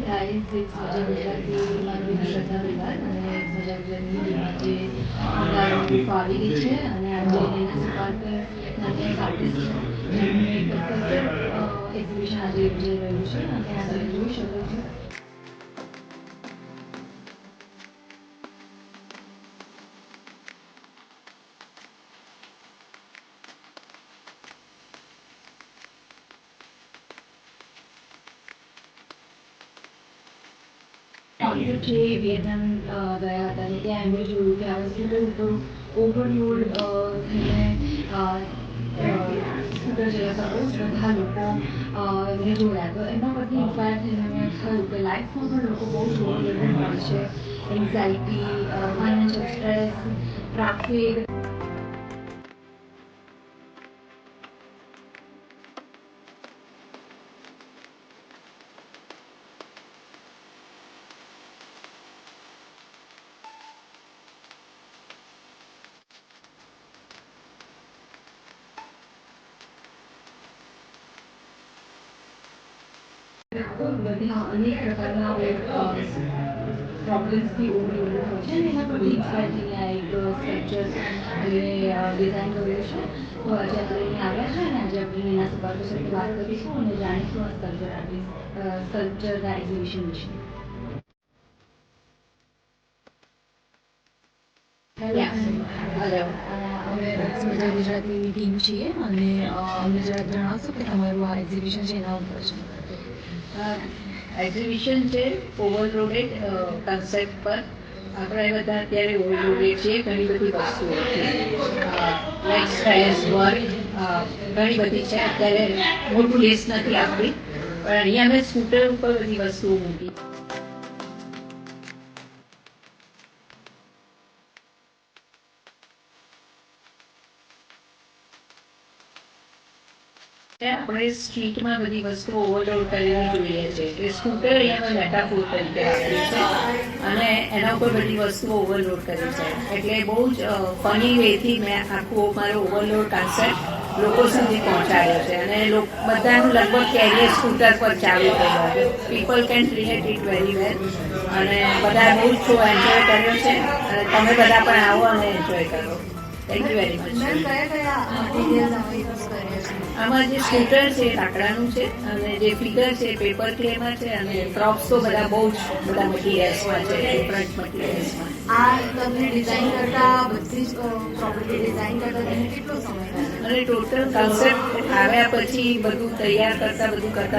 Guys it's મજા ગુજરાતી મારું શ્રદ્ધા વિભાગ અને મજા ગુજરાતીમાં જે ગાવાનું આવી રહી છે અને આજે એના સુપાત્ર નાટ્ય આર્ટિસ્ટ એક્ઝિબિશન આજે યોજાઈ રહ્યું છે અને આ તમે જોઈ શકો છો. જે વિયેતનામ ગયા હતા ને ત્યાં એમણે જોયું કે આ વસ્તુ થોડું ઓવરલોડ થઈને સ્કૂટર ચલાવતા બહુ જ બધા લોકો એમને જોયા તો એના પરથી ઇન્સ્પાયર થઈને એમને થયું કે લાઈફમાં પણ લોકો બહુ જ ઓવરલોડેડ હોય છે. Anxiety, financial stress, traffic. બધા અનેક પ્રકારના પ્રોબ્લેમ્સથી ઓવરલોડેડ હોય છે અને એના પરથી ઇન્સ્પાયર થઈને આ એક સ્ટ્રક્ચર ડિઝાઇન કર્યું છે. તો આજે આપણે આવ્યા છે અને આજે આપણે એના સુપાત્રો સાથે વાત કરીશું અને જાણીશું આ સ્કલ્પચરના એક્ઝિબિશન વિશે. અમે મજા ગુજરાતીની ટીમ છીએ અને અમને જરાક જણાવશો કે તમારું આ એક્ઝિબિશન છે એના ઉપર છે. એક્ઝિબિશન છે ઓવરલોડેડ કન્સેપ્ટ પર. આપણે બધા અત્યારે ઓવરલોડેડ છીએ ઘણી બધી વસ્તુઓ છે, લાઈક સ્ટ્રેસ, વર્ક, ઘણી બધી છે. અત્યારે મોટું લિસ્ટ નથી આપણી, પણ અહીંયા મેં સ્કૂટર ઉપર બધી વસ્તુઓ મૂકી. આપણે સ્ટ્રીટમાં બધી વસ્તુઓ ઓવરલોડ કરીને જોઈએ છે એ સ્કૂટર અહીંયા મેટાફોર તરીકે વાપર્યું છે અને એના ઉપર બધી વસ્તુઓ ઓવરલોડ કરી છે. એટલે બહુ જ ફની વેથી મેં આખું મારો ઓવરલોડ કોન્સેપ્ટ લોકો સુધી પહોંચાડ્યો છે અને બધાનું લગભગ કેરિયર સ્કૂટર પર ચાલુ કર્યું છે. People can relate it very well અને બધા બહુ જ શો એન્જોય કર્યો છે અને તમે બધા પણ આવો અને એન્જોય કરો. Thank you very much. આમાં જે સ્કૂટર છે લાકડાનું છે અને જે ફિગર છે પેપર ક્લેમાં છે અને પ્રોપ્સ તો બધા બહુ જ બધા મટીરિયલ્સમાં છે, ડિફરન્ટ મટીરિયલ્સમાં. આ તમને ડિઝાઇન કરતા બધી જ પ્રોપર્ટી ડિઝાઇન કરતા તમને કેટલો સમય લાગે? અને ટોટલ કન્સેપ્ટ આવ્યા પછી બધું તૈયાર કરતા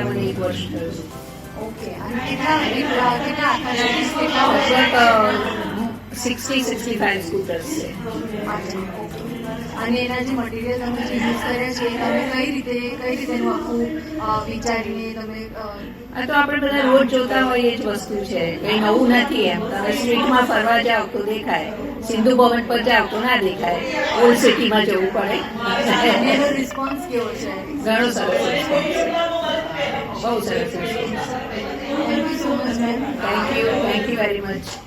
મને 1 વર્ષ થયું. ઓકે. અને કેટલા આખા 60-65 સ્કૂટર્સ છે. અને એના જે મટીરિયલ તમે જે યુઝ કર્યા છે તમે કઈ રીતે એનું આખું વિચારીને તમે આ તો આપણે બધા રોજ જોતા હોય એ જ વસ્તુ છે, કંઈ નવું નથી. એમ તમે સ્ટ્રીટમાં ફરવા જાઓ તો દેખાય, સિંધુ ભવન પર જાઓ તો ના દેખાય, ઓલ્ડ સિટીમાં જવું પડે. એનો રિસ્પોન્સ કેવો છે? ઘણો સરસ રિસ્પોન્સ છે, બહુ સરસ response. Thank you so much ma'am. Thank you very much.